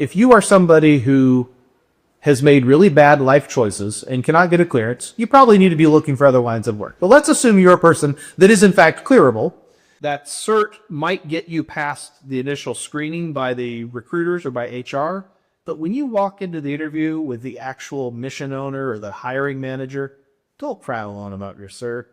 if you are somebody who has made really bad life choices and cannot get a clearance, you probably need to be looking for other lines of work. But let's assume you're a person that is in fact clearable. That cert might get you past the initial screening by the recruiters or by HR. But when you walk into the interview with the actual mission owner or the hiring manager, don't prattle on about your cert.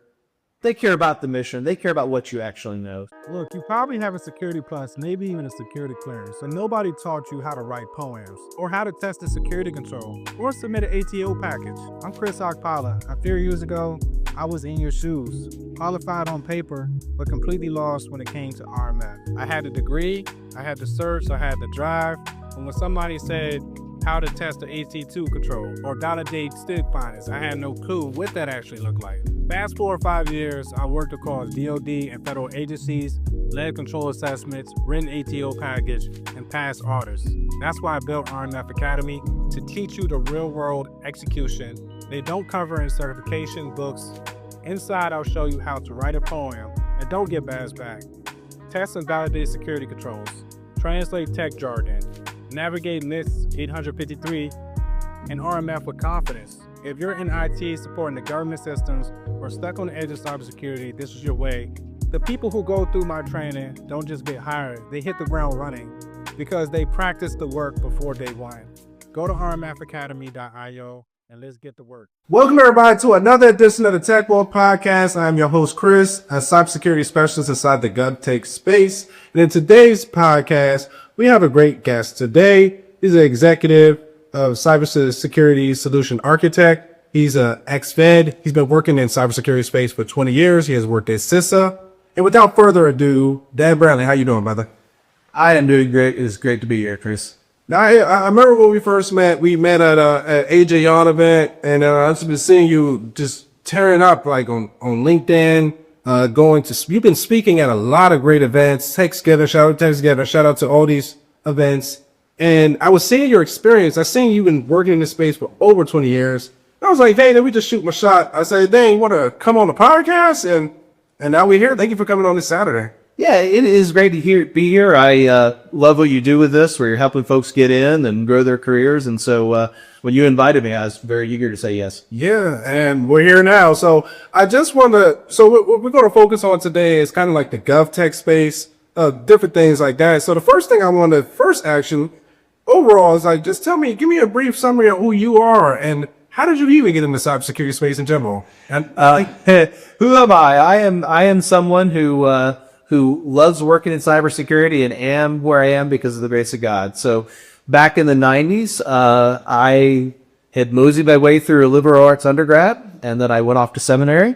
They care about the mission. They care about what you actually know. Look, you probably have a security plus, maybe even a security clearance, and nobody taught you how to write poems, or how to test a security control, or submit an ATO package. I'm Chris Okpala. A few years ago, I was in your shoes, qualified on paper, but completely lost when it came to RMF. I had the degree, I had the certs, I had the drive, and when somebody said how to test the AT2 control or validate stick findings, I had no clue what that actually looked like. Fast forward 5 years, I worked across DoD and federal agencies, led control assessments, written ATO package, and passed orders. That's why I built RMF Academy, to teach you the real-world execution they don't cover in certification books. Inside, I'll show you how to write a poem and don't get badge back. Test and validate security controls, translate tech jargon, navigate NIST 853 and RMF with confidence. If you're in IT supporting the government systems or stuck on the edge of cybersecurity, this is your way. The people who go through my training don't just get hired, they hit the ground running because they practice the work before day one. Go to rmfacademy.io and let's get to work. Welcome everybody to another edition of the Tech World Podcast. I'm your host Chris, a cybersecurity specialist inside the GovTech space. And in today's podcast, we have a great guest today. He's an executive of cybersecurity solution architect. He's an ex-Fed. He's been working in cybersecurity space for 20 years. He has worked at CISA. And without further ado, Dan Bradley, how you doing, brother? I am doing great. It's great to be here, Chris. Now, I remember when we first met, we met at AJ Yawn event, and I've just been seeing you just tearing up like on LinkedIn, you've been speaking at a lot of great events, shout out to all these events. And I was seeing your experience. I seen you've been working in this space for over 20 years. I was like, hey, let me just shoot my shot. I said, Dan, you want to come on the podcast? And now we're here. Thank you for coming on this Saturday. Yeah, it is great to be here. I love what you do with this, where you're helping folks get in and grow their careers. And so when you invited me, I was very eager to say yes. Yeah, and we're here now. So I just want to, what we're going to focus on today is kind of like the GovTech space, different things like that. So the first thing I want to first ask you overall is like, just give me a brief summary of who you are and how did you even get into cybersecurity space in general? And who am I? I am someone who loves working in cybersecurity and am where I am because of the grace of God. So back in the 90s, I had moseyed my way through a liberal arts undergrad, and then I went off to seminary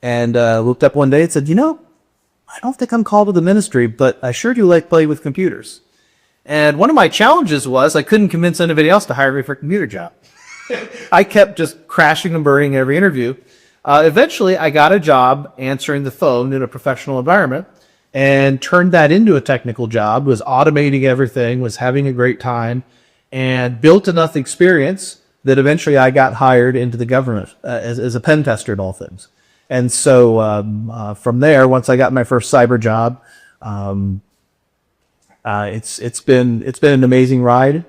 and looked up one day and said, I don't think I'm called to the ministry, but I sure do like playing with computers. And one of my challenges was I couldn't convince anybody else to hire me for a computer job. I kept just crashing and burning every interview. Eventually, I got a job answering the phone in a professional environment and turned that into a technical job, was automating everything, was having a great time, and built enough experience that eventually I got hired into the government as a pen tester in all things. And so from there, once I got my first cyber job, it's been an amazing ride.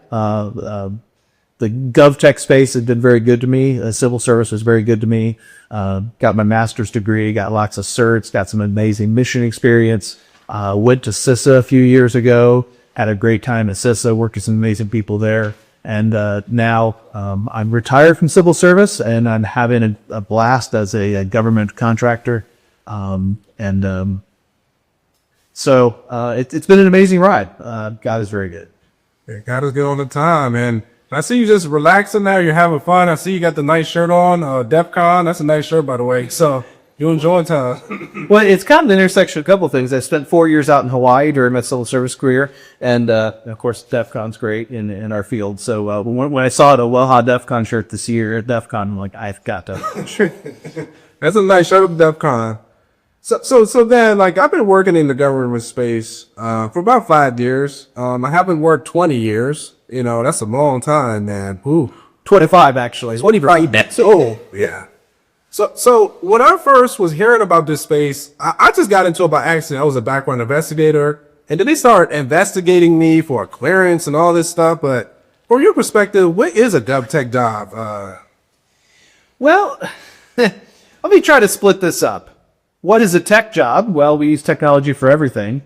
The GovTech space has been very good to me. The civil service was very good to me. Got my master's degree, got lots of certs, got some amazing mission experience. Went to CISA a few years ago, had a great time at CISA, worked with some amazing people there. And now I'm retired from civil service and I'm having a blast as a government contractor. So it's been an amazing ride. God is very good. Yeah, God is good all the time. And I see you just relaxing now. You're having fun. I see you got the nice shirt on, DEF CON. That's a nice shirt, by the way. So you enjoying time. Well, it's kind of the intersection of a couple of things. I spent 4 years out in Hawaii during my civil service career. And, of course, DEF CON's great in our field. So when I saw the Aloha DEF CON shirt this year at DEF CON, I'm like, I've got to. That's a nice shirt with DEF CON. So then, like, I've been working in the government space for about 5 years. I haven't worked 20 years. That's a long time, man. Ooh. 25, actually. 25. Oh, yeah. So when I first was hearing about this space, I just got into it by accident. I was a background investigator. and then they start investigating me for a clearance and all this stuff. But from your perspective, what is a GovTech job? Well, let me try to split this up. What is a tech job? Well, we use technology for everything.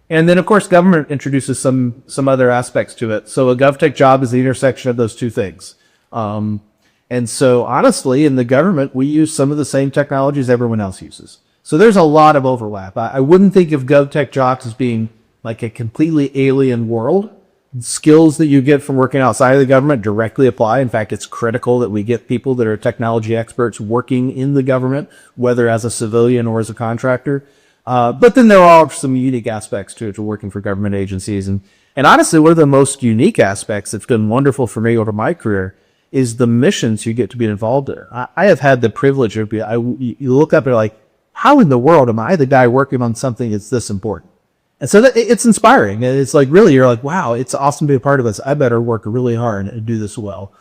And then, of course, government introduces some other aspects to it. So a GovTech job is the intersection of those two things. And so, honestly, in the government, we use some of the same technologies everyone else uses. So there's a lot of overlap. I wouldn't think of GovTech jobs as being like a completely alien world. Skills that you get from working outside of the government directly apply. In fact, it's critical that we get people that are technology experts working in the government, whether as a civilian or as a contractor. But then there are some unique aspects to working for government agencies. And honestly, one of the most unique aspects that's been wonderful for me over my career is the missions you get to be involved in. I have had the privilege of you look up and you're like, how in the world am I the guy working on something that's this important? And so it's inspiring. It's like, really, you're like, wow, it's awesome to be a part of this. I better work really hard and do this well.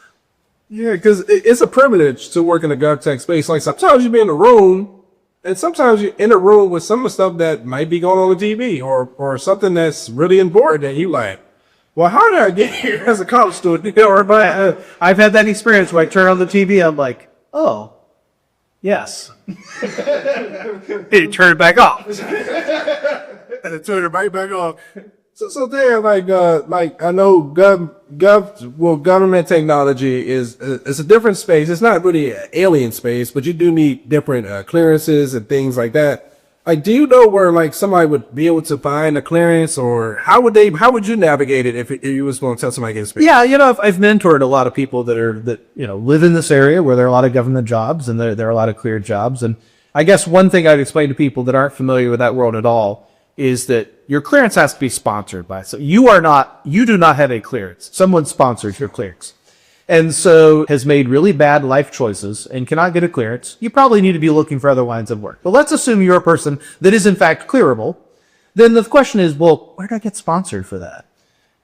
Yeah, because it's a privilege to work in the GovTech space. Like sometimes you be in a room, and sometimes you're in a room with some of the stuff that might be going on TV or something that's really important that you like. Well, how did I get here as a college student? I've had that experience where I turn on the TV, I'm like, oh, yes. You turn it back off. And turn it right back off. So there, like I know government technology is a different space. It's not really an alien space, but you do need different clearances and things like that. Like, do you know where like somebody would be able to find a clearance, or how would you navigate it if you was going to tell somebody against space? Yeah, I've mentored a lot of people that live in this area where there are a lot of government jobs and there are a lot of cleared jobs. And I guess one thing I'd explain to people that aren't familiar with that world at all is that your clearance has to be sponsored by. So you do not have a clearance. Someone sponsors your clearance. And so has made really bad life choices and cannot get a clearance. You probably need to be looking for other lines of work. But let's assume you're a person that is in fact clearable. Then the question is, well, where do I get sponsored for that?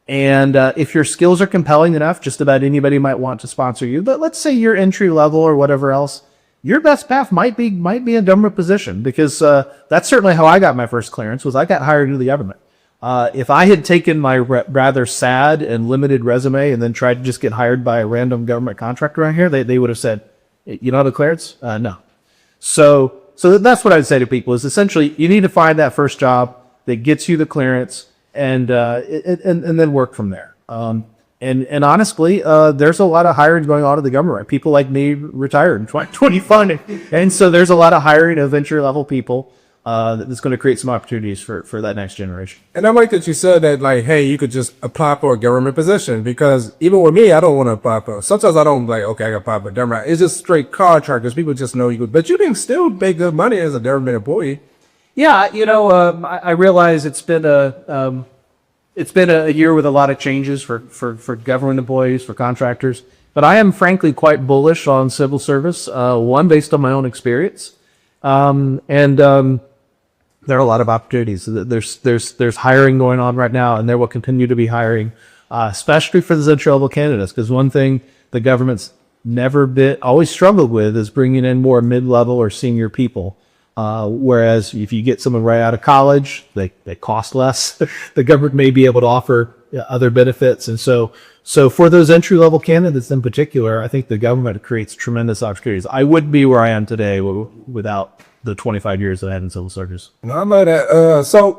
And if your skills are compelling enough, just about anybody might want to sponsor you. But let's say you're entry level or whatever else. Your best path might be a government position, because that's certainly how I got my first clearance. Was I got hired into the government. If I had taken my rather sad and limited resume and then tried to just get hired by a random government contractor around here, they would have said, "You don't have a clearance?" No. So that's what I'd say to people is essentially you need to find that first job that gets you the clearance and then work from there. And honestly, there's a lot of hiring going on in the government. Right? People like me retired in 2020. And so there's a lot of hiring of entry-level people that's going to create some opportunities for that next generation. And I like that you said that, like, hey, you could just apply for a government position, because even with me, I don't want to apply for, sometimes I don't like, okay, I got to apply for government. It's just straight contractors. People just know you, but you can still make good money as a government employee. Yeah, I realize it's been a year with a lot of changes for government employees, for contractors. But I am frankly quite bullish on civil service, one, based on my own experience. There are a lot of opportunities. There's hiring going on right now, and there will continue to be hiring, especially for the entry-level candidates. Because one thing the government's always struggled with is bringing in more mid-level or senior people. Whereas if you get someone right out of college, they cost less. The government may be able to offer other benefits. And so for those entry-level candidates in particular, I think the government creates tremendous opportunities. I wouldn't be where I am today without the 25 years that I had in civil service. No, I love that. So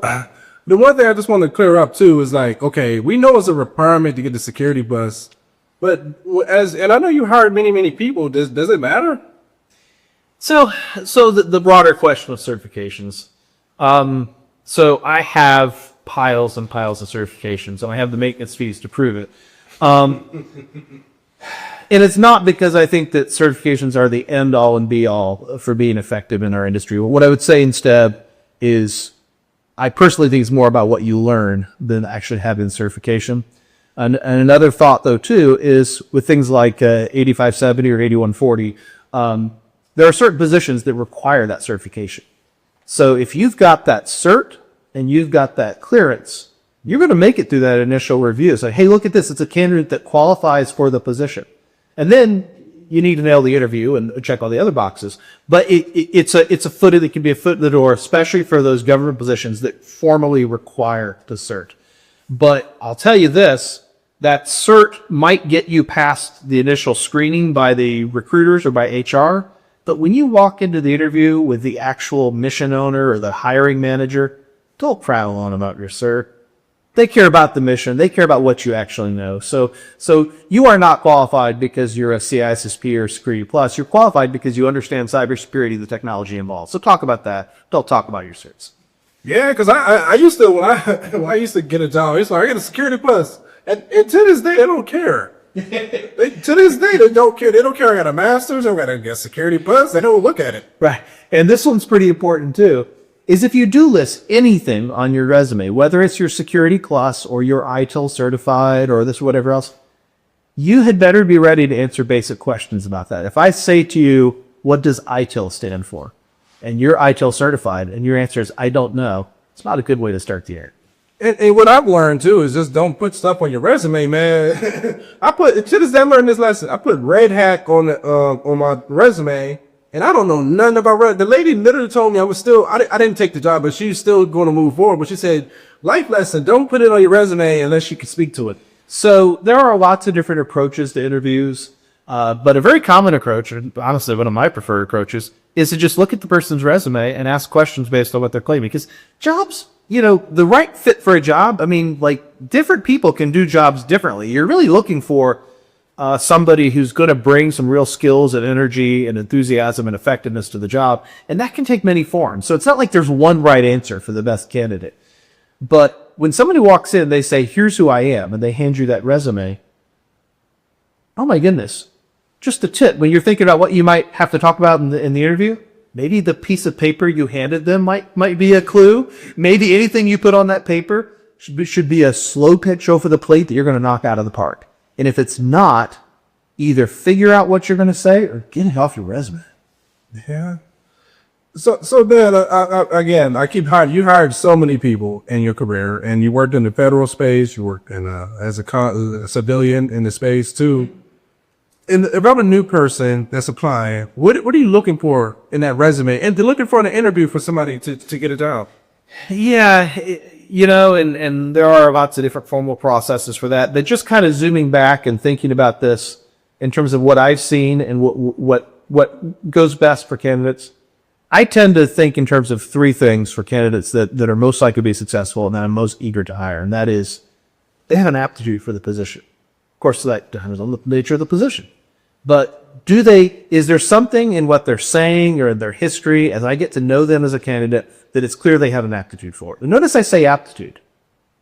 the one thing I just want to clear up too is like, okay, we know it's a requirement to get the security bus, but and I know you hired many people. Does it matter? So the broader question of certifications. So I have piles and piles of certifications, and I have the maintenance fees to prove it. And it's not because I think that certifications are the end all and be all for being effective in our industry. What I would say instead is I personally think it's more about what you learn than actually having certification. And another thought though too is with things like 8570 or 8140, there are certain positions that require that certification. So if you've got that cert and you've got that clearance, you're going to make it through that initial review. So, hey, look at this. It's a candidate that qualifies for the position. And then you need to nail the interview and check all the other boxes. But it's a foot that can be a foot in the door, especially for those government positions that formally require the cert. But I'll tell you this, that cert might get you past the initial screening by the recruiters or by HR. But when you walk into the interview with the actual mission owner or the hiring manager, don't prattle on about your cert. They care about the mission. They care about what you actually know. So you are not qualified because you're a CISSP or Security Plus. You're qualified because you understand cybersecurity, the technology involved. So talk about that. Don't talk about your certs. Yeah, because I used to, when I used to get a job, it's like, I get a Security Plus. And to this day, they don't care. To this day, they don't care. They don't care. I got a master's. I got a Security Plus. They don't look at it. Right. And this one's pretty important too, is if you do list anything on your resume, whether it's your Security Plus or your ITIL certified or this or whatever else, you had better be ready to answer basic questions about that. If I say to you, what does ITIL stand for? And you're ITIL certified and your answer is, I don't know, it's not a good way to start the year. And what I've learned too is just don't put stuff on your resume, man. To this day, I learned this lesson. I put Red Hat on my resume, and I don't know nothing about Red. The lady literally told me I didn't take the job, but she's still going to move forward. But she said, life lesson, don't put it on your resume unless you can speak to it. So there are lots of different approaches to interviews, but a very common approach, and honestly one of my preferred approaches, is to just look at the person's resume and ask questions based on what they're claiming. Because jobs, the right fit for a job, I mean, like, different people can do jobs differently. You're really looking for somebody who's going to bring some real skills and energy and enthusiasm and effectiveness to the job. And that can take many forms. So it's not like there's one right answer for the best candidate. But when somebody walks in, they say, here's who I am, and they hand you that resume. Oh my goodness. Just a tip. When you're thinking about what you might have to talk about in the interview, maybe the piece of paper you handed them might be a clue. Maybe anything you put on that paper should be a slow pitch over the plate that you're going to knock out of the park. And if it's not, either figure out what you're going to say or get it off your resume. Yeah. So then, again, I keep hiring. You hired so many people in your career, and you worked in the federal space. You worked in as a civilian in the space too. And if I'm a new person that's applying, what are you looking for in that resume? And they're looking for an interview for somebody to get a job. Yeah, and there are lots of different formal processes for that. But just kind of zooming back and thinking about this in terms of what I've seen and what goes best for candidates, I tend to think in terms of three things for candidates that are most likely to be successful and that I'm most eager to hire. And that is, they have an aptitude for the position. Of course, that depends on the nature of the position. But is there something in what they're saying or in their history, as I get to know them as a candidate, that it's clear they have an aptitude for? Notice I say aptitude.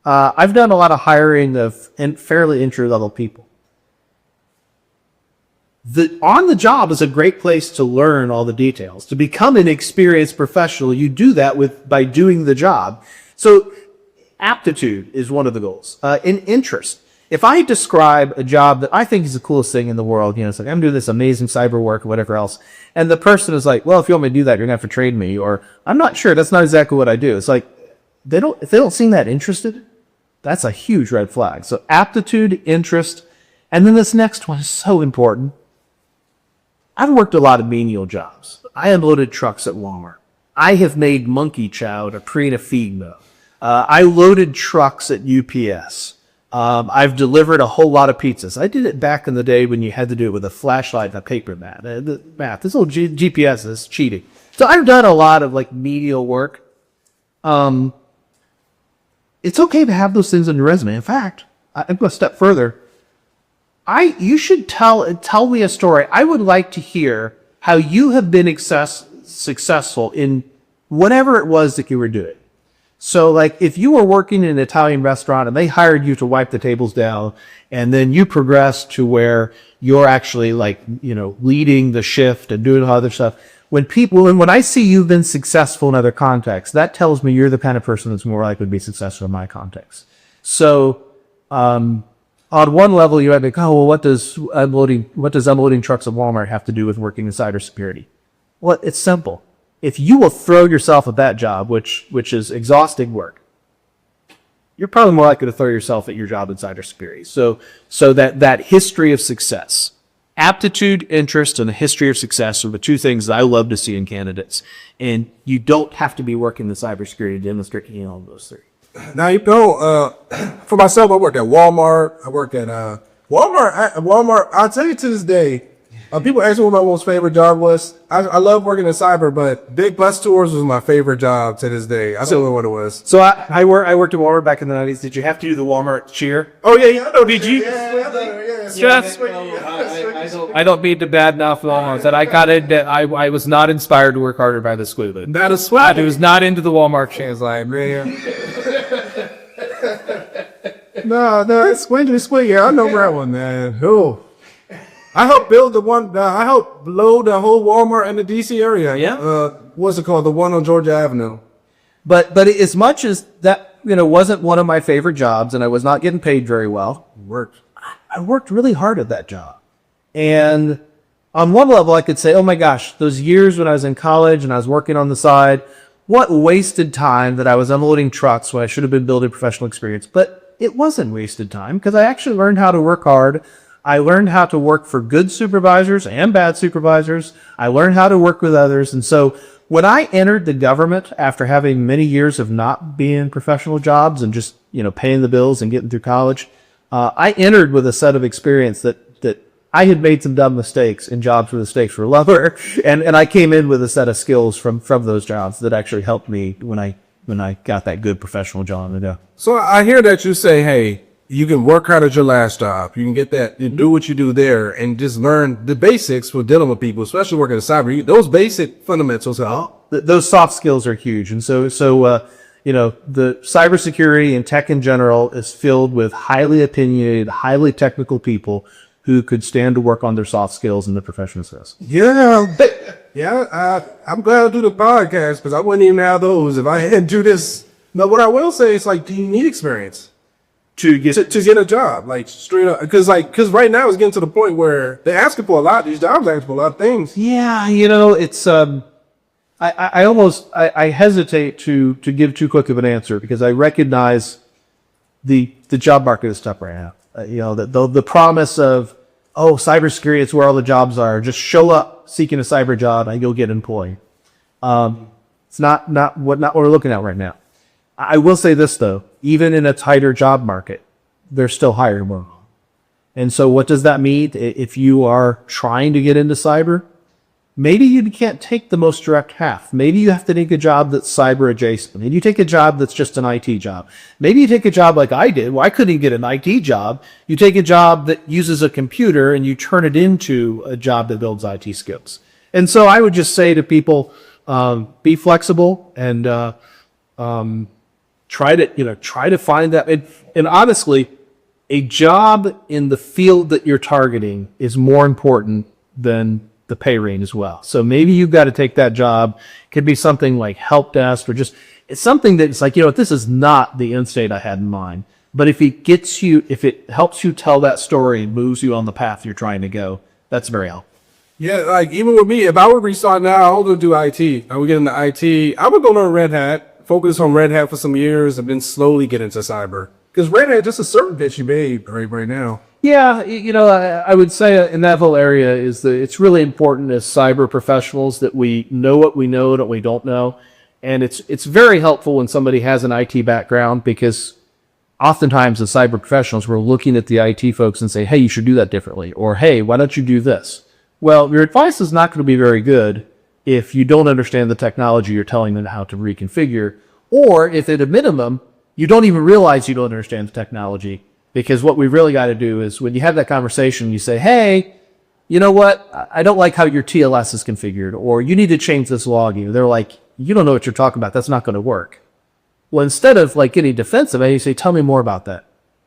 I've done a lot of hiring of fairly entry-level people. On the job is a great place to learn all the details. To become an experienced professional, you do that by doing the job. So aptitude is one of the goals. Interest. If I describe a job that I think is the coolest thing in the world, it's like, I'm doing this amazing cyber work or whatever else, and the person is like, well, if you want me to do that, you're gonna have to train me, or I'm not sure, that's not exactly what I do. It's like, if they don't seem that interested, that's a huge red flag. So aptitude, interest, and then this next one is so important. I've worked a lot of menial jobs. I unloaded trucks at Walmart. I have made monkey chow at a Purina feed mill. I loaded trucks at UPS. I've delivered a whole lot of pizzas. I did it back in the day when you had to do it with a flashlight and a paper mat. This little GPS is cheating. So I've done a lot of menial work. It's okay to have those things on your resume. In fact, I'm going to step further. You should tell me a story. I would like to hear how you have been successful in whatever it was that you were doing. So if you were working in an Italian restaurant and they hired you to wipe the tables down, and then you progress to where you're actually leading the shift and doing other stuff. When I see you've been successful in other contexts, that tells me you're the kind of person that's more likely to be successful in my context. So, on one level, you might think, oh, well, what does unloading trucks at Walmart have to do with working in cybersecurity? Well, it's simple. If you will throw yourself at that job, which is exhausting work, you're probably more likely to throw yourself at your job in cybersecurity. So that history of success, Aptitude, interest, and a history of success are the two things that I love to see in candidates. And you don't have to be working in cybersecurity to demonstrate all of those three. Now, for myself, I worked at Walmart. I worked at Walmart. I'll tell you to this day, people ask me what my most favorite job was. I love working in cyber, but big bus tours was my favorite job to this day. I still know what it was. So I worked at Walmart back in the 90s. Did you have to do the Walmart cheer? Oh, yeah. I know. Did you? Yes. I don't mean to badmouth Walmart. That I got into. I was not inspired to work harder by the school. That is swag. I was not into the Walmart cheers. Like, man. No, it's swing. Yeah, I know that one, man. Oh. I helped build I helped blow the whole Walmart in the DC area. Yeah. What's it called? The one on Georgia Avenue. But as much as that, wasn't one of my favorite jobs and I was not getting paid very well, I worked really hard at that job. And on one level, I could say, oh my gosh, those years when I was in college and I was working on the side, what wasted time that I was unloading trucks when I should have been building professional experience. But it wasn't wasted time because I actually learned how to work hard. I learned how to work for good supervisors and bad supervisors. I learned how to work with others. And so when I entered the government after having many years of not being in professional jobs and just, paying the bills and getting through college, I entered with a set of experience that I had made some dumb mistakes in jobs where the stakes were lower. And I came in with a set of skills from those jobs that actually helped me when I got that good professional job to do. So I hear that you say, hey, you can work hard at your last job. You can get that, you do what you do there and just learn the basics for dealing with people, especially working in cyber. Those basic fundamentals those soft skills are huge. And so the cybersecurity and tech in general is filled with highly opinionated, highly technical people who could stand to work on their soft skills and the professional skills. Yeah. I'm glad I do the podcast because I wouldn't even have those if I hadn't do this. Now, what I will say is do you need experience to get a job? Like straight up, because right now it's getting to the point where they're asking for a lot. These jobs asking for a lot of things. Yeah, it's I hesitate to give too quick of an answer because I recognize the job market is tough right now. The promise of cybersecurity, it's where all the jobs are. Just show up seeking a cyber job and you'll get employed. It's not what we're looking at right now. I will say this though, even in a tighter job market, they're still hiring more. And so what does that mean? If you are trying to get into cyber, maybe you can't take the most direct path. Maybe you have to take a job that's cyber adjacent. Maybe you take a job that's just an IT job. Maybe you take a job like I did. Well, I couldn't get an IT job. You take a job that uses a computer and you turn it into a job that builds IT skills. And so I would just say to people, be flexible and try to find that. And honestly, a job in the field that you're targeting is more important than the pay range as well. So maybe you've got to take that job. It could be something like help desk or just, it's something that's like, this is not the end state I had in mind. But if it helps you tell that story and moves you on the path you're trying to go, that's very helpful. Yeah, even with me, if I would restart now, I would do IT. I would get into IT. I would go learn Red Hat, focus on Red Hat for some years, and then slowly get into cyber. Because Red Hat, just a certain bit you made right now. Yeah, I would say in that whole area is that it's really important as cyber professionals that we know what we know and what we don't know. And it's very helpful when somebody has an IT background because oftentimes as cyber professionals, we're looking at the IT folks and say, hey, you should do that differently. Or, hey, why don't you do this? Well, your advice is not going to be very good if you don't understand the technology you're telling them how to reconfigure, or if at a minimum, you don't even realize you don't understand the technology. Because what we really got to do is when you have that conversation, you say, hey, you know what? I don't like how your TLS is configured, or you need to change this logging. They're like, you don't know what you're talking about. That's not going to work. Well, instead of getting defensive, you say, tell me more about that.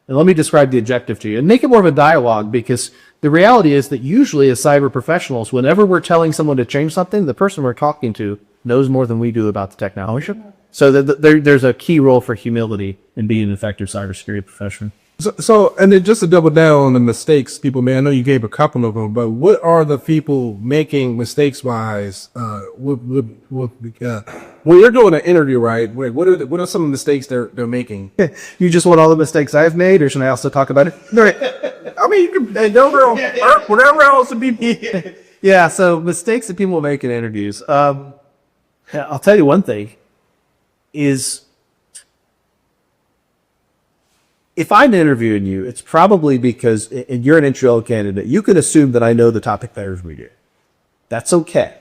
And let me describe the objective to you and make it more of a dialogue, because the reality is that usually as cyber professionals, whenever we're telling someone to change something, the person we're talking to knows more than we do about the technology. So there's a key role for humility in being an effective cybersecurity professional. So, and then just to double down on the mistakes people made, I know you gave a couple of them, but what are the people making mistakes wise? When you're doing an interview, right? What are some of the mistakes they're making? You just want all the mistakes I've made, or should I also talk about it? I mean, you can, and whatever else would be. Yeah, so mistakes that people make in interviews. I'll tell you one thing is if I'm interviewing you, it's probably because and you're an entry-level candidate. You can assume that I know the topic better than we do. That's okay.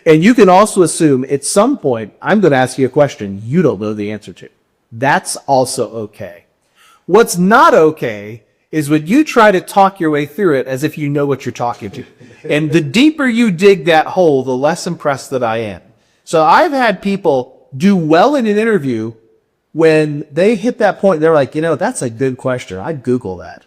And you can also assume at some point I'm going to ask you a question you don't know the answer to. That's also okay. What's not okay is when you try to talk your way through it as if you know what you're talking to. And the deeper you dig that hole, the less impressed that I am. So I've had people do well in an interview when they hit that point, they're like, that's a good question. I'd Google that.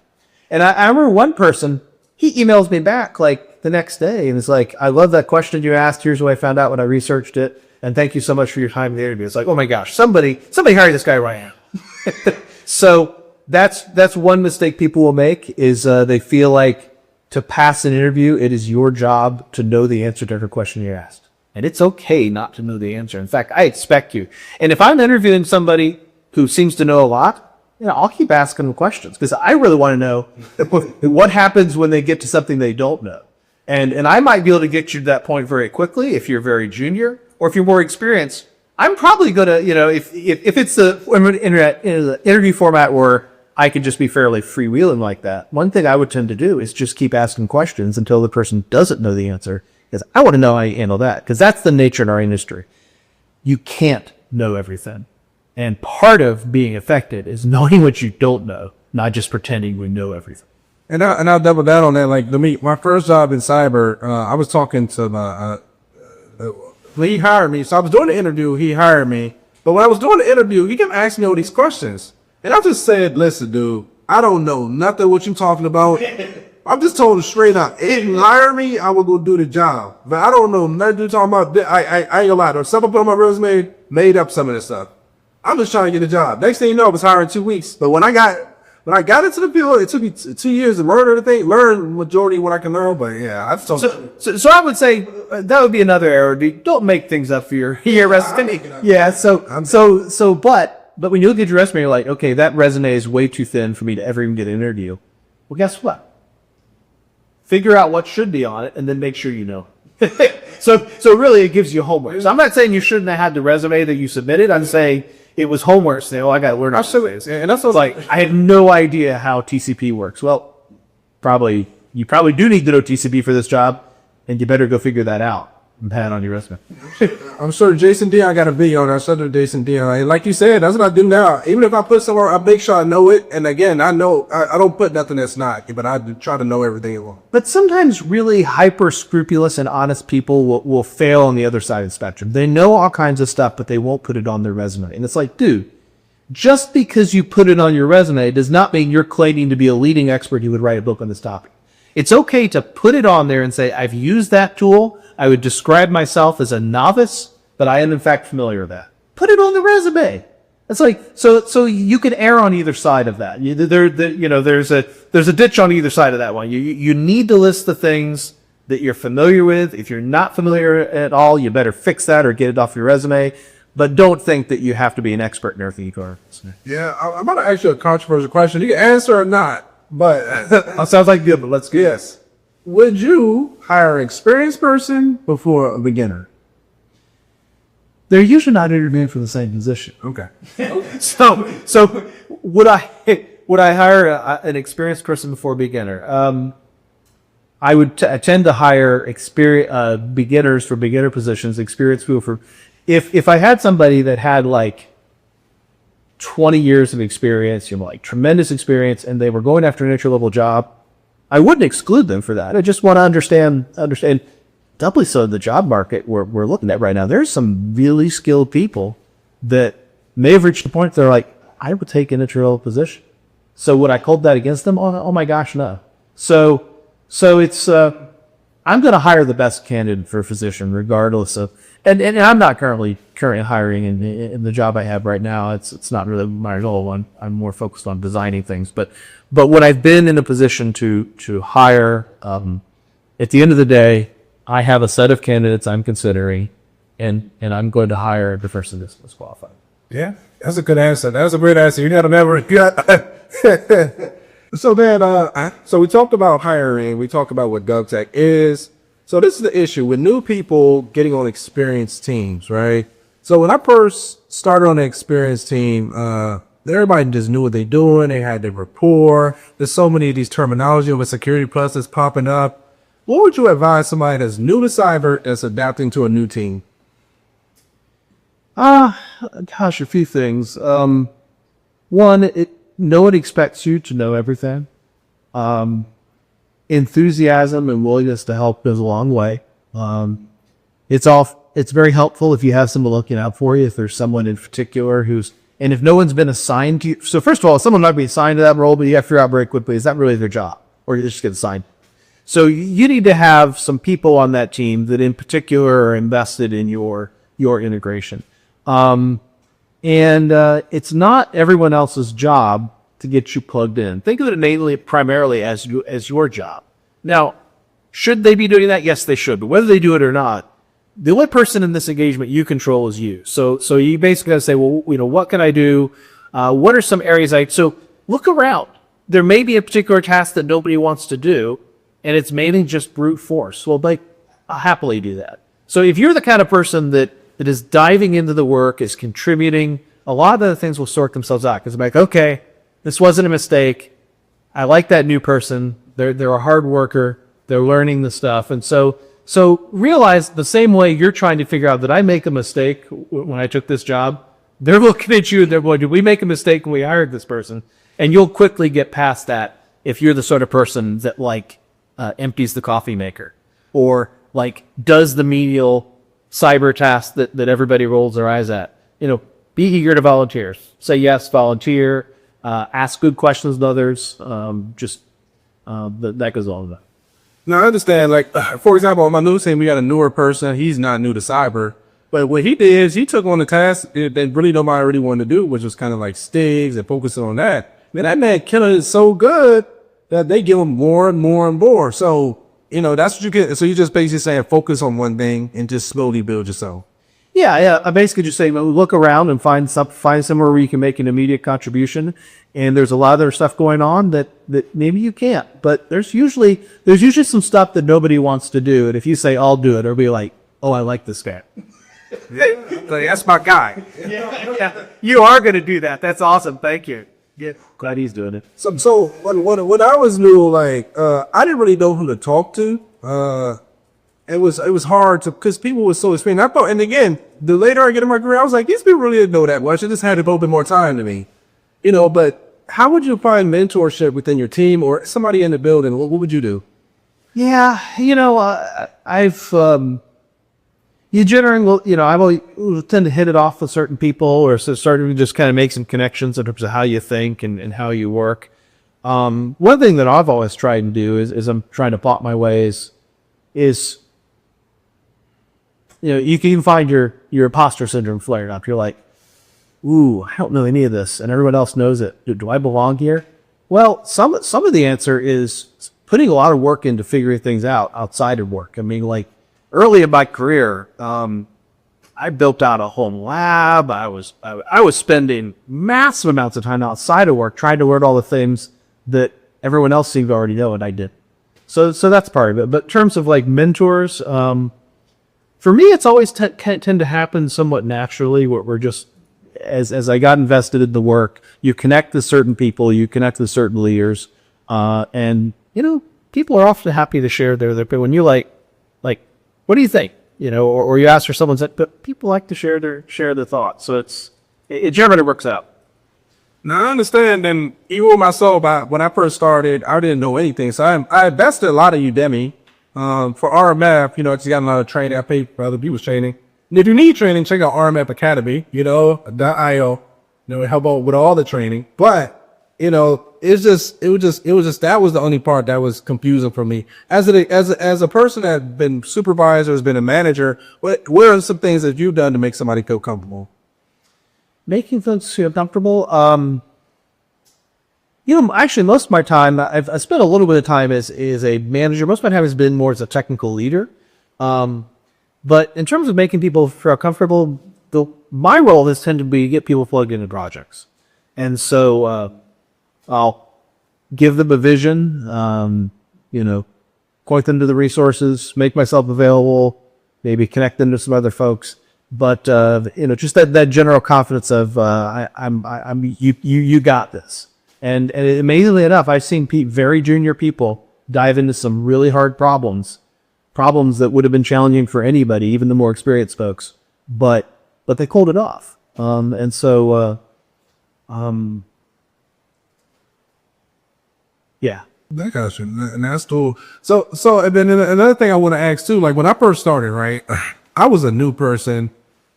And I remember one person, he emails me back like the next day and it's like, I love that question you asked. Here's what I found out when I researched it. And thank you so much for your time in the interview. It's like, oh my gosh, somebody hired this guy right now. So that's one mistake people will make is they feel like to pass an interview, it is your job to know the answer to every question you're asked. And it's okay not to know the answer. In fact, I expect you. And if I'm interviewing somebody who seems to know a lot, I'll keep asking them questions because I really want to know what happens when they get to something they don't know. And I might be able to get you to that point very quickly if you're very junior, or if you're more experienced. I'm probably going to, if it's an interview format where I can just be fairly freewheeling like that, one thing I would tend to do is just keep asking questions until the person doesn't know the answer. Because I want to know how you handle that. Because that's the nature in our industry. You can't know everything. And part of being effective is knowing what you don't know, not just pretending we know everything. And I'll double down on that. Like, my first job in cyber, I was talking to he hired me. So I was doing the interview, he hired me. But when I was doing the interview, he kept asking me all these questions. And I just said, listen, dude, I don't know nothing what you're talking about. I'm just told him straight up, if you hire me, I will go do the job. But I don't know nothing you're talking about. I ain't gonna lie. There's stuff I put on my resume, made up some of this stuff. I'm just trying to get a job. Next thing you know, I was hired in 2 weeks. But when I got into the field, it took me 2 years to learn majority of what I can learn. But yeah, I've told So I would say that would be another error. Don't make things up for your resume. Yeah. But when you look at your resume, you're like, okay, that resume is way too thin for me to ever even get an interview. Well, guess what? Figure out what should be on it, and then make sure you know. So really, it gives you homework. So I'm not saying you shouldn't have had the resume that you submitted. I'm saying it was homework. Saying, I got to learn. And that's like I had no idea how TCP works. Well, you probably do need to know TCP for this job, and you better go figure that out and pat on your resume. I'm sure Jason Dion got a video on our Southern Jason Dion. Like you said, that's what I do now. Even if I put somewhere, I make sure I know it. And again, I know I don't put nothing that's not, but I try to know everything it wants. But sometimes really hyper scrupulous and honest people will fail on the other side of the spectrum. They know all kinds of stuff, but they won't put it on their resume. And it's like, dude, just because you put it on your resume does not mean you're claiming to be a leading expert who would write a book on this topic. It's okay to put it on there and say, I've used that tool. I would describe myself as a novice, but I am in fact familiar with that. Put it on the resume. It's like, so you can err on either side of that. There's a ditch on either side of that one. You need to list the things that you're familiar with. If you're not familiar at all, you better fix that or get it off your resume. But don't think that you have to be an expert in everything you can. Yeah, I'm about to ask you a controversial question. You can answer or not, but sounds like good, but let's go. Yes. Would you hire an experienced person before a beginner? They're usually not interviewing for the same position. Okay. So would I hire an experienced person before a beginner? I would tend to hire beginners for beginner positions, experienced people for. If I had somebody that had like 20 years of experience, like tremendous experience, and they were going after an entry-level job, I wouldn't exclude them for that. I just want to understand doubly so the job market we're looking at right now. There's some really skilled people that may have reached the point they're like, I would take an entry-level position. So would I hold that against them? Oh my gosh, no. So it's I'm going to hire the best candidate for a position, regardless of. And I'm not currently hiring in the job I have right now. It's not really my goal. I'm more focused on designing things. But when I've been in a position to hire, at the end of the day, I have a set of candidates I'm considering, and I'm going to hire the person that's most qualified. Yeah, that's a good answer. That was a great answer. You never got. So then, so we talked about hiring. We talked about what GovTech is. So this is the issue with new people getting on experienced teams, right? So when I first started on the experienced team, everybody just knew what they're doing. They had their rapport. There's so many of these terminology with Security Plus that's popping up. What would you advise somebody that's new to cyber that's adapting to a new team? Gosh, a few things. One, no one expects you to know everything. Enthusiasm and willingness to help goes a long way. It's very helpful if you have someone looking out for you. If there's someone in particular and if no one's been assigned to you. So first of all, someone might be assigned to that role, but you have to figure out very quickly, is that really their job? Or you just get assigned? So you need to have some people on that team that in particular are invested in your integration. It's not everyone else's job to get you plugged in. Think of it primarily as your job. Now, should they be doing that? Yes, they should. But whether they do it or not, the only person in this engagement you control is you. So you basically got to say, well, what can I do? What are some areas so look around. There may be a particular task that nobody wants to do, and it's mainly just brute force. Well, I'll happily do that. So if you're the kind of person that is diving into the work, is contributing, a lot of the things will sort themselves out. Because I'm like, okay, this wasn't a mistake. I like that new person. They're a hard worker. They're learning the stuff. And so realize the same way you're trying to figure out that I make a mistake when I took this job, they're looking at you and they're going, did we make a mistake when we hired this person? And you'll quickly get past that if you're the sort of person that empties the coffee maker or does the menial cyber task that everybody rolls their eyes at. Be eager to volunteer. Say yes, volunteer, ask good questions to others. That goes all of that. Now, I understand, for example, on my new team, we got a newer person. He's not new to cyber. But what he did is he took on the task that really nobody really wanted to do, which was kind of like Stigs and focusing on that. Man, that man killing is so good that they give him more and more and more. So, that's what you get. So you're just basically saying focus on one thing and just slowly build yourself. Yeah. I'm basically just saying, look around and find somewhere where you can make an immediate contribution. And there's a lot of other stuff going on that maybe you can't. But there's usually some stuff that nobody wants to do. And if you say, I'll do it, it'll be like, oh, I like this guy. That's my guy. Yeah. You are going to do that. That's awesome. Thank you. Yeah. Glad he's doing it. So when I was new, I didn't really know who to talk to. It was hard because people were so experienced. And again, the later I get in my career, I was like, these people really didn't know that much. They just had a little bit more time to me, but how would you find mentorship within your team or somebody in the building? What would you do? Yeah. You generally I will tend to hit it off with certain people or start to just kind of make some connections in terms of how you think and how you work. One thing that I've always tried to do is I'm trying to plot my ways is, you can even find your imposter syndrome flaring up. You're like, ooh, I don't know any of this, and everyone else knows it. Do I belong here? Well, some of the answer is putting a lot of work into figuring things out outside of work. I mean, early in my career, I built out a home lab. I was spending massive amounts of time outside of work trying to learn all the things that everyone else seemed to already know, and I did. So that's part of it. But in terms of mentors, for me, it's always tend to happen somewhat naturally. We're just as I got invested in the work, you connect with certain people, you connect with certain leaders, and people are often happy to share their when you like, what do you think? Or you ask for someone's, but people like to share their thoughts. So it generally works out. Now I understand, and even with myself, when I first started, I didn't know anything. So I invested a lot of Udemy. For RMF, it's got a lot of training. I paid for other people's training. And if you need training, check out RMF Academy, .io. It help out with all the training. But, it was just that was the only part that was confusing for me. As a person that's been supervisor, has been a manager, what are some things that you've done to make somebody feel comfortable? Making folks feel comfortable. Actually, most of my time, I've spent a little bit of time as a manager. Most of my time has been more as a technical leader. But in terms of making people feel comfortable, my role has tended to be to get people plugged into projects. And so I'll give them a vision, point them to the resources, make myself available, maybe connect them to some other folks. But just that general confidence of you got this. And amazingly enough, I've seen very junior people dive into some really hard problems that would have been challenging for anybody, even the more experienced folks. But they pulled it off. Yeah. I got you. And that's cool. So, and then another thing I want to ask too, like when I first started, right, I was a new person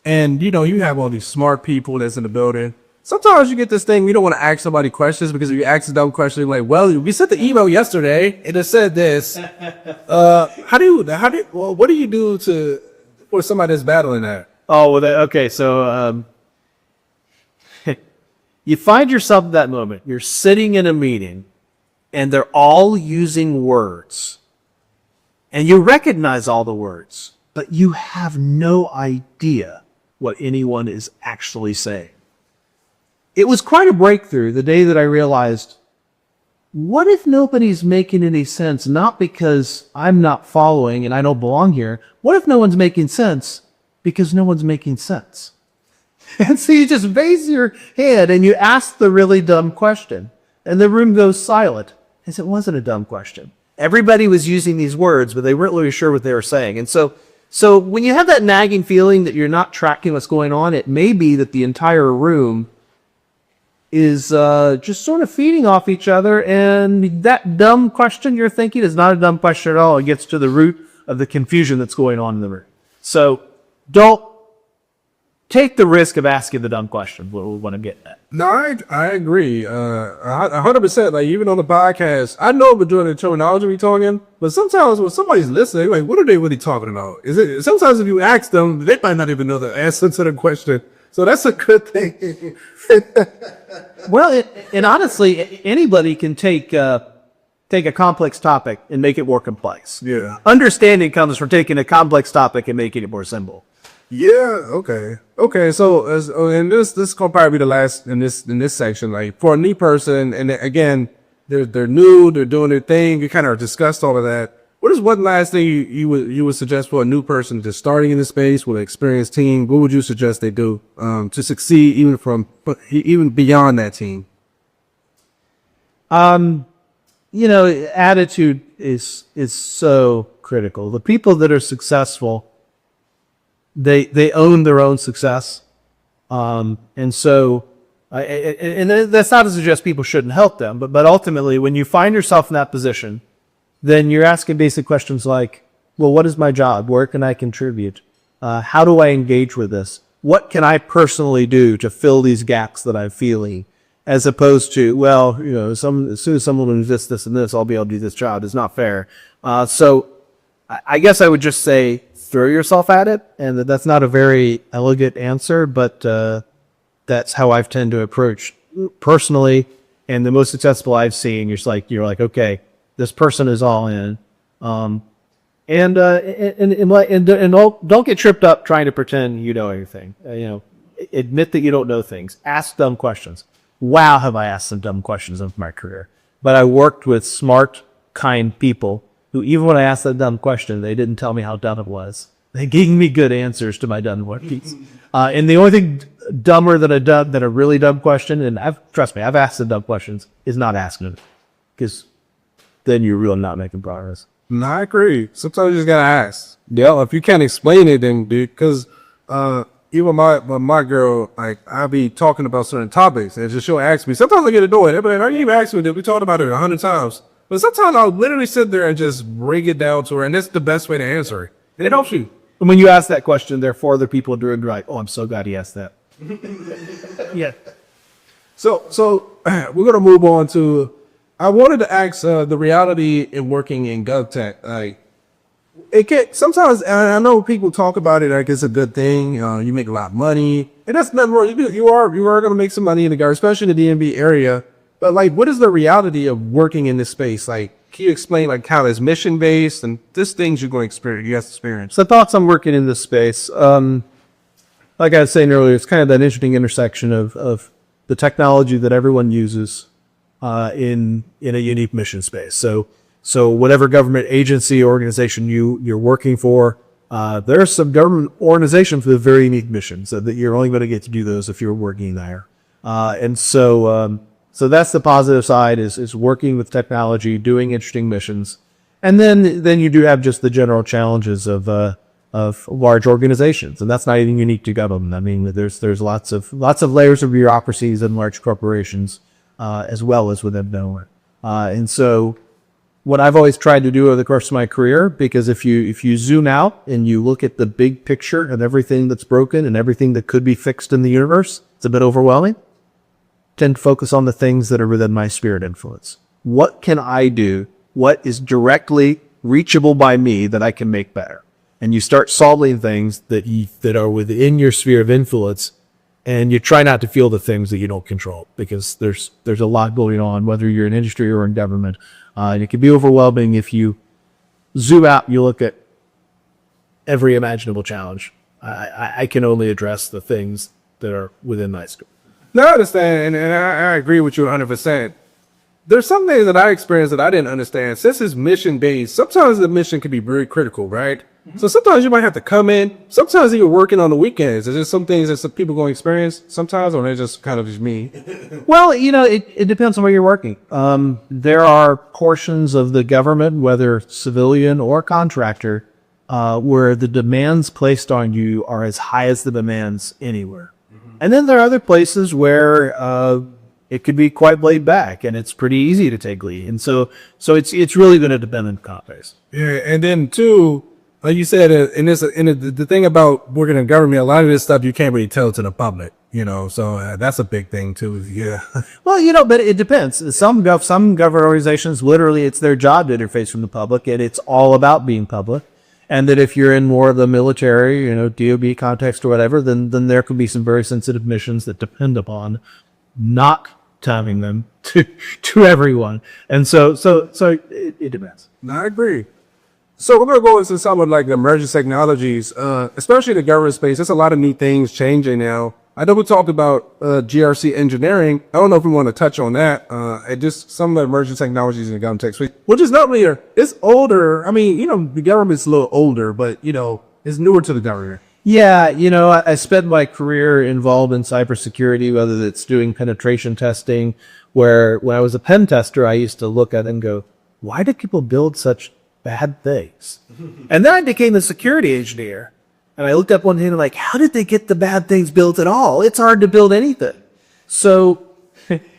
and, you have all these smart people that's in the building. Sometimes you get this thing, we don't want to ask somebody questions because if you ask a dumb question, like, well, we sent the email yesterday and it said this. What do you do for somebody that's battling that? Oh, well, okay. So, you find yourself in that moment. You're sitting in a meeting and they're all using words. And you recognize all the words, but you have no idea what anyone is actually saying. It was quite a breakthrough the day that I realized, what if nobody's making any sense? Not because I'm not following and I don't belong here. What if no one's making sense because no one's making sense? And so you just raise your hand and you ask the really dumb question. And the room goes silent. Because it wasn't a dumb question. Everybody was using these words, but they weren't really sure what they were saying. And so when you have that nagging feeling that you're not tracking what's going on, it may be that the entire room is just sort of feeding off each other. And that dumb question you're thinking is not a dumb question at all. It gets to the root of the confusion that's going on in the room. So don't take the risk of asking the dumb question. What I'm getting at. No, I agree. 100%. Like even on the podcast, I know we're doing the terminology we talking, but sometimes when somebody's listening, like, what are they really talking about? Sometimes if you ask them, they might not even know the answer to the question. So that's a good thing. Well, and honestly, anybody can take a complex topic and make it more complex. Yeah. Understanding comes from taking a complex topic and making it more simple. Yeah. Okay. So and this gonna probably be the last in this section. Like for a new person, and again, they're new, they're doing their thing. You kind of discussed all of that. What is one last thing you would suggest for a new person just starting in the space with an experienced team? What would you suggest they do to succeed even beyond that team? Attitude is so critical. The people that are successful, they own their own success. And that's not to suggest people shouldn't help them, but ultimately when you find yourself in that position, then you're asking basic questions like, well, what is my job? Where can I contribute? How do I engage with this? What can I personally do to fill these gaps that I'm feeling? As opposed to, well, as soon as someone does this and this, I'll be able to do this job. It's not fair. So I guess I would just say, throw yourself at it, and that's not a very elegant answer, but that's how I've tend to approach personally. And the most successful I've seen, you're like, okay, this person is all in, and don't get tripped up trying to pretend you know everything. Admit that you don't know things. Ask dumb questions. Wow, have I asked some dumb questions in my career? But I worked with smart, kind people who, even when I asked that dumb question, they didn't tell me how dumb it was. They gave me good answers to my dumb questions. And the only thing dumber than a really dumb question, and trust me, I've asked the dumb questions, is not asking it. Because then you're really not making progress. No, I agree. Sometimes you just gotta ask. Yeah, if you can't explain it, then because even my girl, like I'll be talking about certain topics, and she'll ask me. Sometimes I get annoyed. But I even ask me, we talked about it 100 times. But sometimes I'll literally sit there and just bring it down to her, and that's the best way to answer it. And it helps you. And when you ask that question, there are 4 other people doing right. Oh, I'm so glad he asked that. Yeah. So we're gonna move on to. I wanted to ask the reality in working in GovTech. Like, it can sometimes, and I know people talk about it like it's a good thing. You make a lot of money, and that's nothing wrong. You are going to make some money in the government, especially in the DMV area. But like, what is the reality of working in this space? Like, can you explain like how it's mission based and just things you're going to experience? You have to experience. So thoughts on working in this space. Like I was saying earlier, it's kind of that interesting intersection of the technology that everyone uses, in a unique mission space. So whatever government agency or organization you're working for, there are some government organizations with very unique missions, so that you're only going to get to do those if you're working there. So that's the positive side, is working with technology, doing interesting missions. And then you do have just the general challenges of large organizations, and that's not even unique to government. I mean, there's lots of layers of bureaucracies in large corporations, as well as within nowhere. And so what I've always tried to do over the course of my career, because if you zoom out and you look at the big picture of everything that's broken and everything that could be fixed in the universe, it's a bit overwhelming. Tend to focus on the things that are within my sphere of influence. What can I do? What is directly reachable by me that I can make better? And you start solving things that are within your sphere of influence, and you try not to feel the things that you don't control, because there's a lot going on, whether you're in industry or in government. And it can be overwhelming if you zoom out and you look at every imaginable challenge. I can only address the things that are within my scope. No, I understand, and I agree with you 100%. There's some things that I experienced that I didn't understand. Since it's mission-based, sometimes the mission can be very critical, right? Mm-hmm. So sometimes you might have to come in. Sometimes you're working on the weekends. Is there some things that some people going to experience sometimes, or they're just kind of just me? Well, it depends on where you're working. There are portions of the government, whether civilian or contractor, where the demands placed on you are as high as the demands anywhere. And then there are other places where it could be quite laid back, and it's pretty easy to take lead. And so it's really going to depend on the context. Yeah, and then too, like you said, the thing about working in government, a lot of this stuff you can't really tell to the public, So that's a big thing too. Yeah. Well, but it depends. Some government organizations, literally, it's their job to interface from the public, and it's all about being public. And that if you're in more of the military, DOD context or whatever, then there could be some very sensitive missions that depend upon not telling them to everyone. And so it depends. No, I agree. So we're going to go into some of like the emerging technologies, especially the government space. There's a lot of neat things changing now. I know we talked about GRC engineering. I don't know if we want to touch on that. And just some of the emerging technologies in the GovTech space, which is not really, it's older. I mean, the government's a little older, but, it's newer to the government. Yeah, I spent my career involved in cybersecurity, whether it's doing penetration testing, where when I was a pen tester, I used to look at it and go, why do people build such bad things? And then I became a security engineer. And I looked up one day and like, how did they get the bad things built at all? It's hard to build anything. So,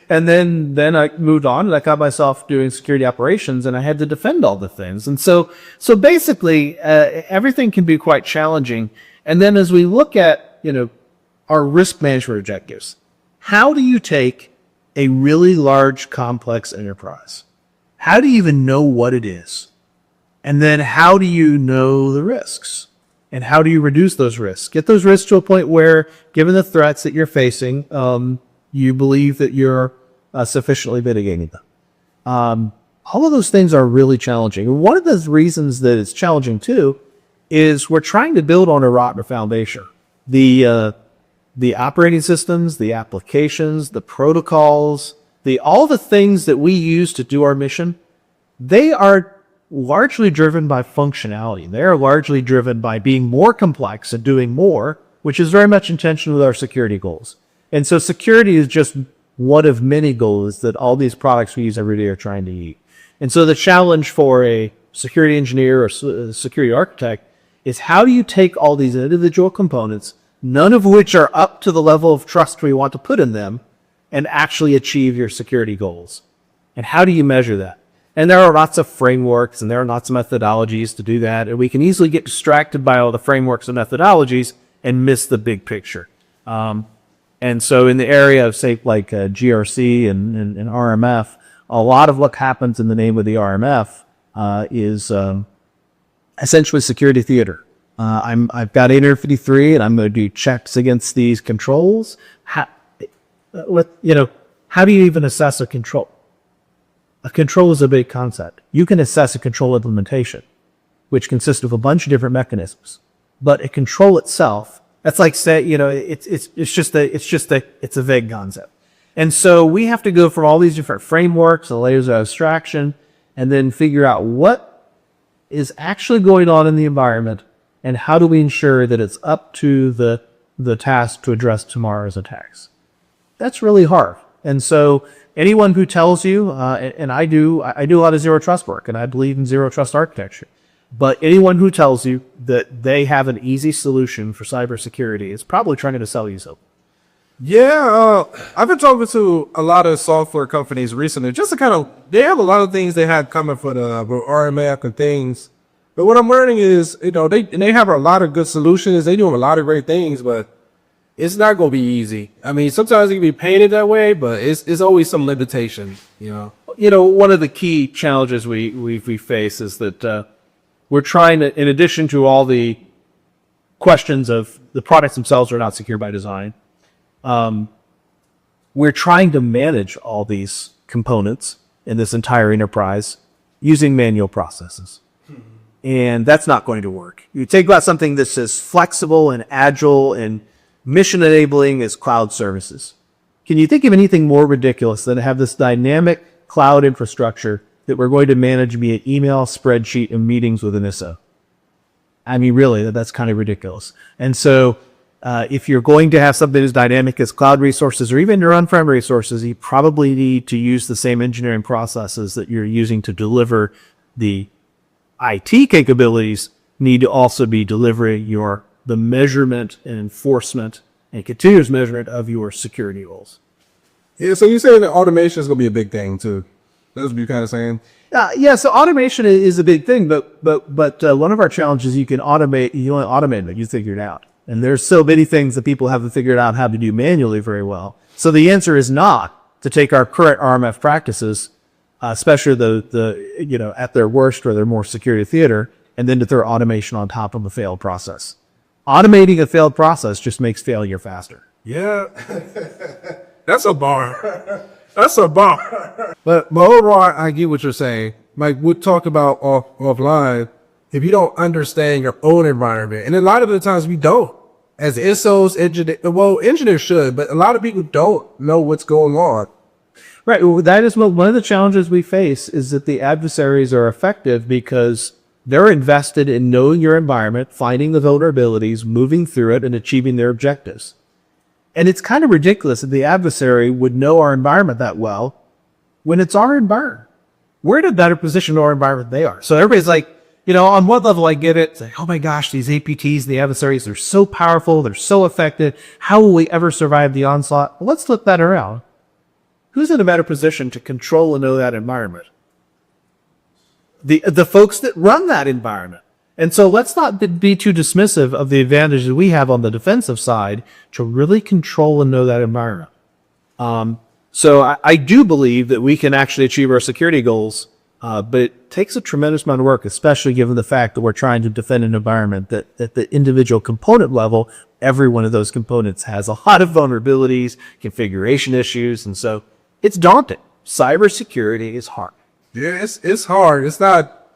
and then I moved on and I got myself doing security operations, and I had to defend all the things. And so basically, everything can be quite challenging. And then as we look at, our risk management objectives, how do you take a really large, complex enterprise? How do you even know what it is? And then how do you know the risks? And how do you reduce those risks? Get those risks to a point where, given the threats that you're facing, you believe that you're sufficiently mitigating them. All of those things are really challenging. And one of the reasons that it's challenging too is we're trying to build on a rotten foundation. The operating systems, the applications, the protocols, all the things that we use to do our mission, they are largely driven by functionality. They are largely driven by being more complex and doing more, which is very much in tension with our security goals. And so security is just one of many goals that all these products we use every day are trying to meet. And so the challenge for a security engineer or security architect is, how do you take all these individual components, none of which are up to the level of trust we want to put in them, and actually achieve your security goals? And how do you measure that? And there are lots of frameworks and there are lots of methodologies to do that. And we can easily get distracted by all the frameworks and methodologies and miss the big picture. And so in the area of, say, like GRC and RMF, a lot of what happens in the name of the RMF is essentially security theater. I've got 853 and I'm going to do checks against these controls. How do you even assess a control? A control is a big concept. You can assess a control implementation, which consists of a bunch of different mechanisms. But a control itself, that's like say, it's a vague concept. And so we have to go from all these different frameworks and layers of abstraction and then figure out what is actually going on in the environment and how do we ensure that it's up to the task to address tomorrow's attacks. That's really hard. And so anyone who tells you, and I do a lot of zero trust work, and I believe in zero trust architecture, but anyone who tells you that they have an easy solution for cybersecurity is probably trying to sell you something. Yeah, I've been talking to a lot of software companies recently, just to kind of, they have a lot of things they had coming for the RMF and things. But what I'm learning is, they have a lot of good solutions. They do a lot of great things, but it's not going to be easy. I mean, sometimes it can be painted that way, but it's always some limitation, One of the key challenges we face is that we're trying to, in addition to all the questions of the products themselves are not secure by design, we're trying to manage all these components in this entire enterprise using manual processes. And that's not going to work. You take about something that's as flexible and agile and mission enabling as cloud services. Can you think of anything more ridiculous than to have this dynamic cloud infrastructure that we're going to manage via email, spreadsheet, and meetings with an ISO? I mean, really, that's kind of ridiculous. And so if you're going to have something as dynamic as cloud resources or even your on-prem resources, you probably need to use the same engineering processes that you're using to deliver the IT capabilities need to also be delivering the measurement and enforcement and continuous measurement of your security goals. Yeah, so you're saying that automation is going to be a big thing too. That's what you're kind of saying. Yeah, so automation is a big thing, but one of our challenges, you can automate, you only automate it, you figure it out. And there's so many things that people haven't figured out how to do manually very well. So the answer is not to take our current RMF practices, especially the at their worst or their more security theater, and then to throw automation on top of a failed process. Automating a failed process just makes failure faster. Yeah, that's a bar. That's a bar. But overall, I get what you're saying. Like we talk about offline, if you don't understand your own environment, and a lot of the times we don't. As ISOs, engineers should, but a lot of people don't know what's going on. Right. Well, that is one of the challenges we face is that the adversaries are effective because they're invested in knowing your environment, finding the vulnerabilities, moving through it, and achieving their objectives. And it's kind of ridiculous that the adversary would know our environment that well when it's our environment. We're in a better position in our environment than they are. So everybody's like, on one level I get it. It's like, oh my gosh, these APTs, the adversaries, they're so powerful. They're so effective. How will we ever survive the onslaught? Well, let's flip that around. Who's in a better position to control and know that environment? The folks that run that environment. And so let's not be too dismissive of the advantages we have on the defensive side to really control and know that environment. So I do believe that we can actually achieve our security goals, but it takes a tremendous amount of work, especially given the fact that we're trying to defend an environment that at the individual component level, every one of those components has a lot of vulnerabilities, configuration issues, and so it's daunting. Cybersecurity is hard. Yeah, it's hard. It's not.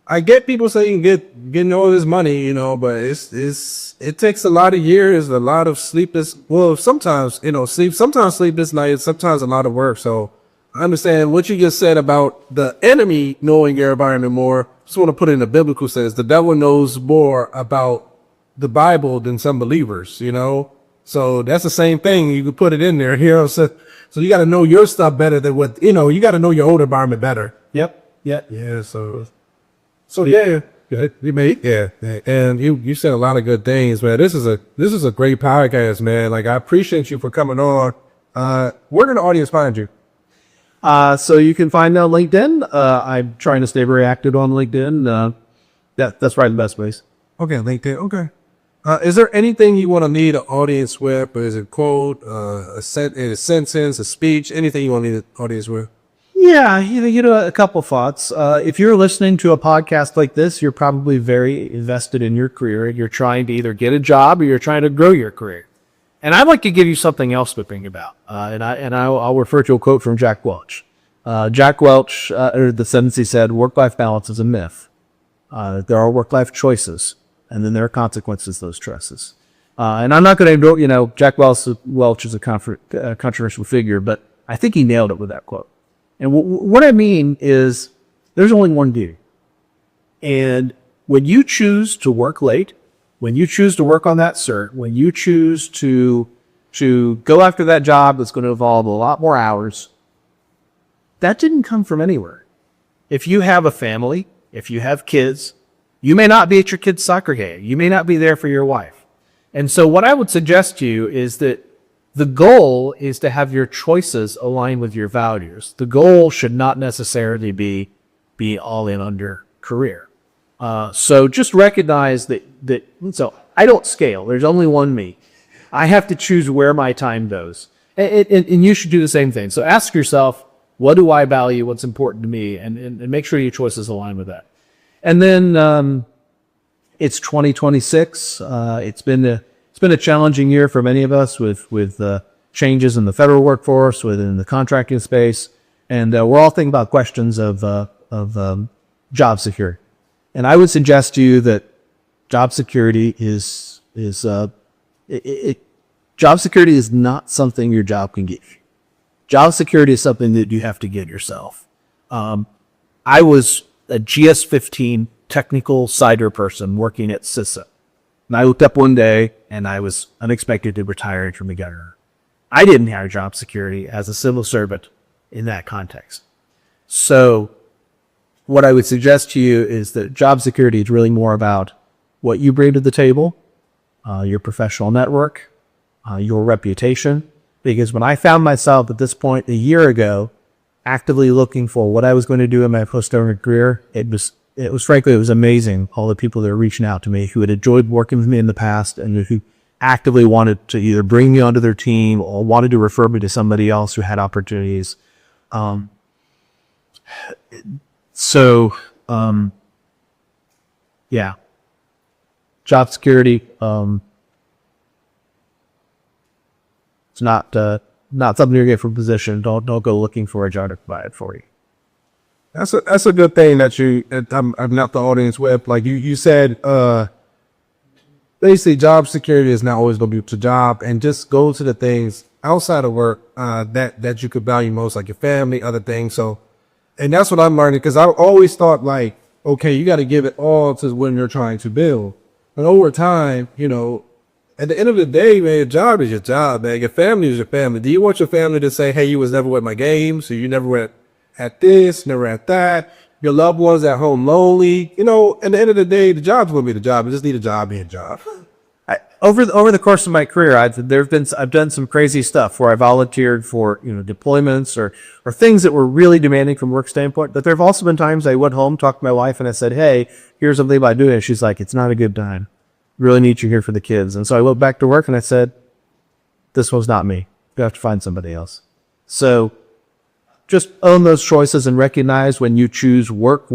I get people saying getting all this money, but it takes a lot of years, a lot of sleepless. Well, sometimes sometimes sleepless nights, sometimes a lot of work. So I understand what you just said about the enemy knowing your environment more. Just want to put it in a biblical sense. The devil knows more about the Bible than some believers. So that's the same thing. You could put it in there here. So you got to know your stuff better than what, you got to know your own environment better. Yep. Yeah. Yeah. So yeah, yeah. And you said a lot of good things, man. This is a great podcast, man. Like, I appreciate you for coming on. Where can the audience find you? So you can find me on LinkedIn. I'm trying to stay very active on LinkedIn. That's probably the best place. Okay. LinkedIn. Okay. Is there anything you want to lead the audience with? Or is it quote, a sentence, a speech, anything you want to lead the audience with? Yeah, a couple thoughts. If you're listening to a podcast like this, you're probably very invested in your career. You're trying to either get a job or you're trying to grow your career. And I'd like to give you something else to think about. I'll refer to a quote from Jack Welch. Jack Welch, the sentence he said, "Work-life balance is a myth. There are work-life choices, and then there are consequences to those choices." And I'm not going to, Jack Welch is a controversial figure, but I think he nailed it with that quote. And what I mean is there's only one duty. And when you choose to work late, when you choose to work on that cert, when you choose to go after that job that's going to involve a lot more hours, that didn't come from anywhere. If you have a family, if you have kids, you may not be at your kid's soccer game. You may not be there for your wife. And so what I would suggest to you is that the goal is to have your choices align with your values. The goal should not necessarily be all in on your career. So just recognize that so I don't scale. There's only one me. I have to choose where my time goes. And you should do the same thing. So ask yourself, what do I value? What's important to me? And make sure your choices align with that. And then it's 2026. It's been a challenging year for many of us with changes in the federal workforce, within the contracting space, and we're all thinking about questions of job security. And I would suggest to you that job security job security is not something your job can give you. Job security is something that you have to get yourself. I was a GS-15 technical CIDR person working at CISA. And I looked up one day and I was unexpectedly retiring from the government. I didn't have job security as a civil servant in that context. So what I would suggest to you is that job security is really more about what you bring to the table, your professional network, your reputation. Because when I found myself at this point a year ago, actively looking for what I was going to do in my post-doctoral career, it was frankly, it was amazing. All the people that were reaching out to me who had enjoyed working with me in the past and who actively wanted to either bring me onto their team or wanted to refer me to somebody else who had opportunities. Yeah, job security, it's not something you're getting from a position. Don't go looking for a job to provide it for you. That's a good thing that I'm not the audience with. Like you said, basically job security is not always going to be to job, and just go to the things outside of work that you could value most, like your family, other things. So, and that's what I'm learning, because I always thought like, okay, you got to give it all to when you're trying to build, and over time, at the end of the day, man, your job is your job, man. Your family is your family. Do you want your family to say, hey, you was never at my game, so you never went at this, never at that? Your loved ones at home lonely. At the end of the day, the job's going to be the job. You just need a job being a job. Over the course of my career, I've done some crazy stuff where I volunteered for deployments or things that were really demanding from a work standpoint. But there have also been times I went home, talked to my wife, and I said, "Hey, here's something about doing it." She's like, "It's not a good time. Really need you here for the kids." And so I went back to work and I said, "This was not me. You have to find somebody else." So just own those choices and recognize when you choose work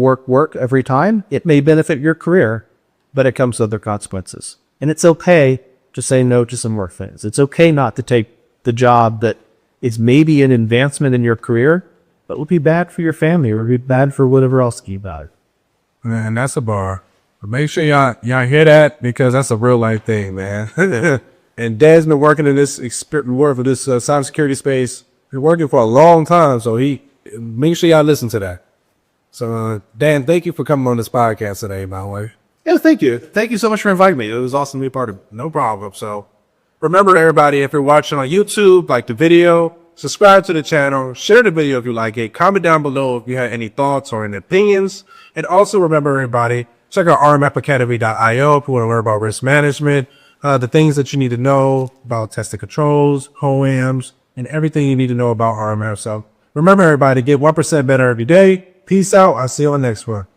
every time, it may benefit your career, but it comes with other consequences. And it's okay to say no to some work things. It's okay not to take the job that is maybe an advancement in your career, but will be bad for your family or be bad for whatever else you value. Man, that's a bar. But make sure y'all hear that, because that's a real life thing, man. And Dan's been working in this cybersecurity space. Been working for a long time, so make sure y'all listen to that. So Dan, thank you for coming on this podcast today, by the way. Yeah, thank you. Thank you so much for inviting me. It was awesome to be a part of it. No problem. So remember, everybody, if you're watching on YouTube, like the video, subscribe to the channel, share the video if you like it, comment down below if you have any thoughts or any opinions. And also remember, everybody, check out rmfacademy.io if you want to learn about risk management, the things that you need to know about testing controls, HOAMs, and everything you need to know about RMF. So remember, everybody, get 1% better every day. Peace out. I'll see you on the next one.